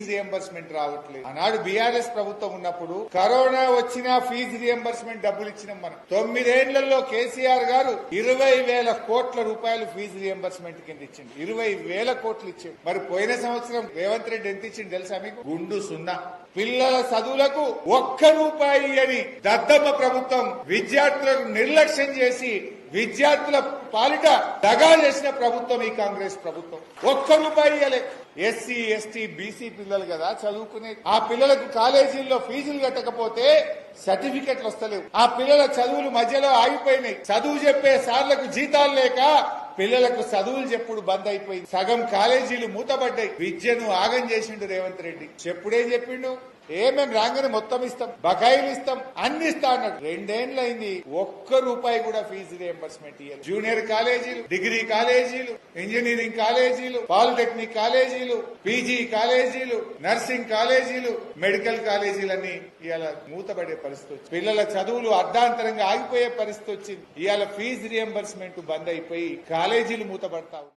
Reimbursement రావట్లేదు. ఆనాడు BRS ప్రభుత్వం ఉన్నప్పుడు కరోనా వచ్చినా ఫీజు రియంబర్స్మెంట్ డబ్బులు ఇచ్చినాం. మనం 9 ఏళ్లలో కేసీఆర్ గారు 20,000 కోట్ల రూపాయలు ఫీజు రియంబర్స్మెంట్ కింద ఇచ్చింది. 20,000 కోట్లు ఇచ్చింది. మరి పోయిన సంవత్సరం రేవంత్ రెడ్డి ఎంత ఇచ్చింది తెలుసా మీకు? గుండు సున్నా. పిల్లల చదువులకు 1 రూపాయి అని దద్దమ్మ ప్రభుత్వం విద్యార్థులకు నిర్లక్ష్యం చేసి విద్యార్థుల పాలిట దగా చేసిన ప్రభుత్వం ఈ కాంగ్రెస్ ప్రభుత్వం. 1 రూపాయి ఇవ్వలే. ఎస్సీ ఎస్టీ బీసీ పిల్లలు కదా చదువుకునే. ఆ పిల్లలకు కాలేజీల్లో ఫీజులు కట్టకపోతే సర్టిఫికెట్లు వస్తలేవు. ఆ పిల్లల చదువులు మధ్యలో ఆగిపోయినాయి. చదువు చెప్పే సార్లకు జీతాలు లేక పిల్లలకు చదువులు చెప్పుడు బంద్ అయిపోయింది. సగం కాలేజీలు మూతపడ్డాయి. విద్యను ఆగం చేసిండు రేవంత్ రెడ్డి. చెప్పుడేం చెప్పిండు? మేము రాగానే మొత్తం ఇస్తాం, బకాయిలు ఇస్తాం, అన్ని ఇస్తా అన్నాడు. 2 ఏళ్లైంది, 1 రూపాయి కూడా ఫీజు రియంబర్స్మెంట్ ఇవ్వాలి. జూనియర్ కాలేజీలు, డిగ్రీ కాలేజీలు, ఇంజనీరింగ్ కాలేజీలు, పాలిటెక్నిక్ కాలేజీలు, పీజీ కాలేజీలు, నర్సింగ్ కాలేజీలు, మెడికల్ కాలేజీలన్నీ ఇవాళ మూతపడే పరిస్థితి వచ్చింది. పిల్లల చదువులు అర్ధాంతరంగా ఆగిపోయే పరిస్థితి వచ్చింది. ఇవాళ ఫీజు రియంబర్స్మెంట్ బంద్ అయిపోయి కాలేజీలు మూతపడతావు.